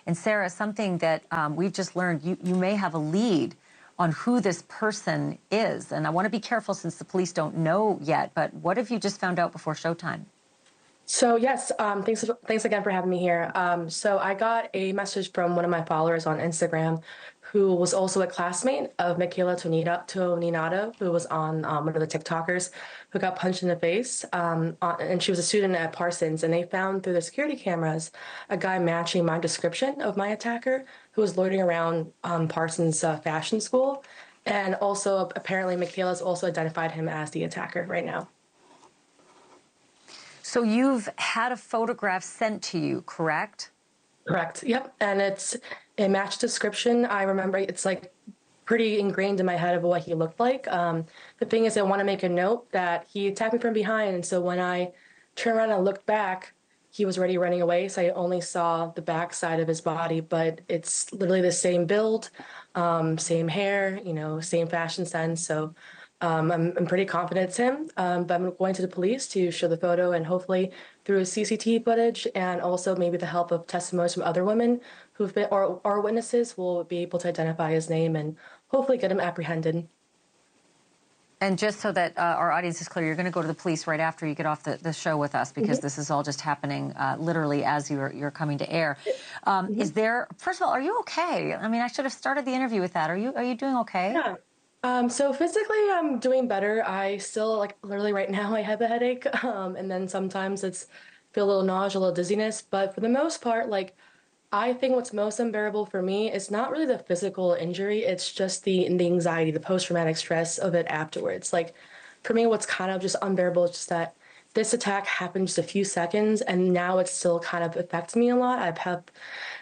And Sarah, something that we've just learned, you may have a lead on who this person is. And I want to be careful since the police don't know yet, but what have you just found out before showtime? So yes, thanks again for having me here. So I got a message from one of my followers on Instagram, who was also a classmate of Michaela Toninato, who was on one of the TikTokers who got punched in the face. And she was a student at Parsons, and they found through the security cameras a guy matching my description of my attacker, who was loitering around Parsons fashion school. And also, apparently, Michaela's also identified him as the attacker right now. So you've had a photograph sent to you, correct? Correct. Yep. And it matched description. I remember it's like pretty ingrained in my head of what he looked like. The thing is, I want to make a note that he attacked me from behind. And so when I turned around and looked back, he was already running away. So I only saw the back side of his body, but it's literally the same build, same hair, same fashion sense. So I'm pretty confident it's him, but I'm going to the police to show the photo, and hopefully through CCTV footage and also maybe the help of testimonies from other women who've been or witnesses will be able to identify his name and hopefully get him apprehended. And just so that our audience is clear, you're going to go to the police right after you get off the show with us, because this is all just happening literally as you're coming to air. Is there, first of all, are you okay? I mean, I should have started the interview with that. Are you doing okay? Yeah. So physically, I'm doing better. I still, like, literally right now, I have a headache. And then sometimes feel a little nausea, a little dizziness. But for the most part, like, I think what's most unbearable for me is not really the physical injury. It's just the anxiety, the post-traumatic stress of it afterwards. Like, for me, what's kind of just unbearable is just that this attack happened just a few seconds, and now it still kind of affects me a lot. I've had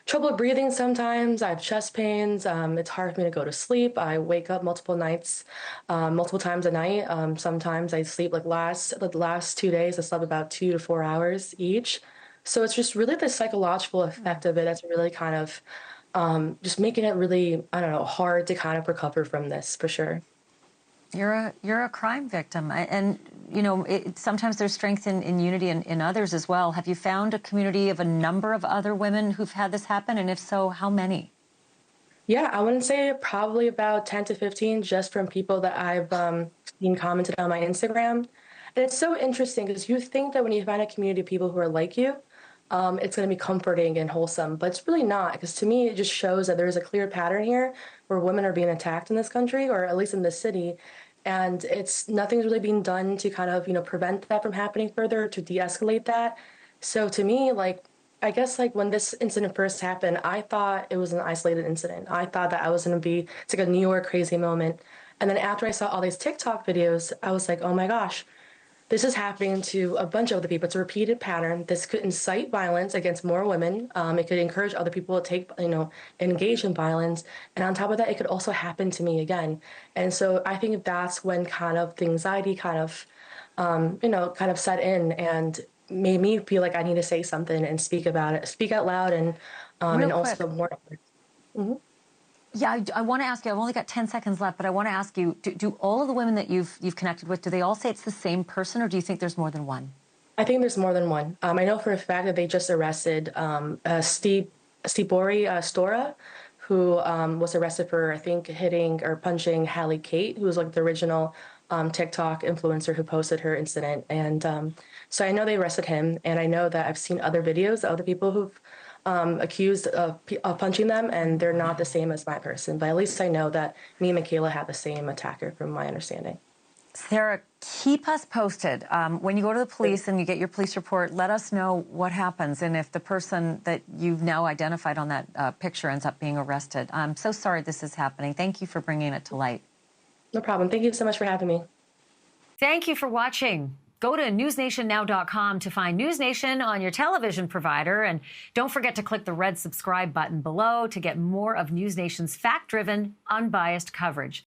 trouble breathing sometimes. I have chest pains. It's hard for me to go to sleep. I wake up multiple times a night. Sometimes I sleep like the last 2 days, I slept about 2 to 4 hours each. So it's just really the psychological effect of it that's really kind of just making it really, I don't know, hard to kind of recover from this, for sure. You're a crime victim, and sometimes there's strength in unity in others as well. Have you found a community of a number of other women who've had this happen, and if so, how many? Yeah, I wouldn't say probably about 10 to 15, just from people that I've seen commented on my Instagram. And it's so interesting because you think that when you find a community of people who are like you, it's going to be comforting and wholesome, but it's really not, because to me, it just shows that there's a clear pattern here where women are being attacked in this country, or at least in this city. And nothing's really being done to kind of, prevent that from happening further, to de-escalate that. So to me, like, I guess, like, when this incident first happened, I thought it was an isolated incident. I thought that I was going to be, it's like a New York crazy moment. And then after I saw all these TikTok videos, I was like, oh my gosh, this is happening to a bunch of other people. It's a repeated pattern. This could incite violence against more women. It could encourage other people to engage in violence. And on top of that, it could also happen to me again. And so I think that's when kind of the anxiety kind of set in and made me feel like I need to say something and speak about it, speak out loud, and also more. Yeah, I want to ask you, I've only got 10 seconds left, but I want to ask you, do all of the women that you've connected with, do they all say it's the same person, or do you think there's more than one? I think there's more than one. I know for a fact that they just arrested Stibori Stora, who was arrested for, I think, hitting or punching Hallie Kate, who was like the original TikTok influencer who posted her incident. And so I know they arrested him, and I know that I've seen other videos of other people who've accused of punching them, and they're not the same as my person. But at least I know that me and Michaela have the same attacker, from my understanding. Sarah, keep us posted. When you go to the police and you get your police report, let us know what happens, and if the person that you've now identified on that picture ends up being arrested. I'm so sorry this is happening. Thank you for bringing it to light. No problem. Thank you so much for having me. Thank you for watching. Go to newsnationnow.com to find NewsNation on your television provider. And don't forget to click the red subscribe button below to get more of NewsNation's fact-driven, unbiased coverage.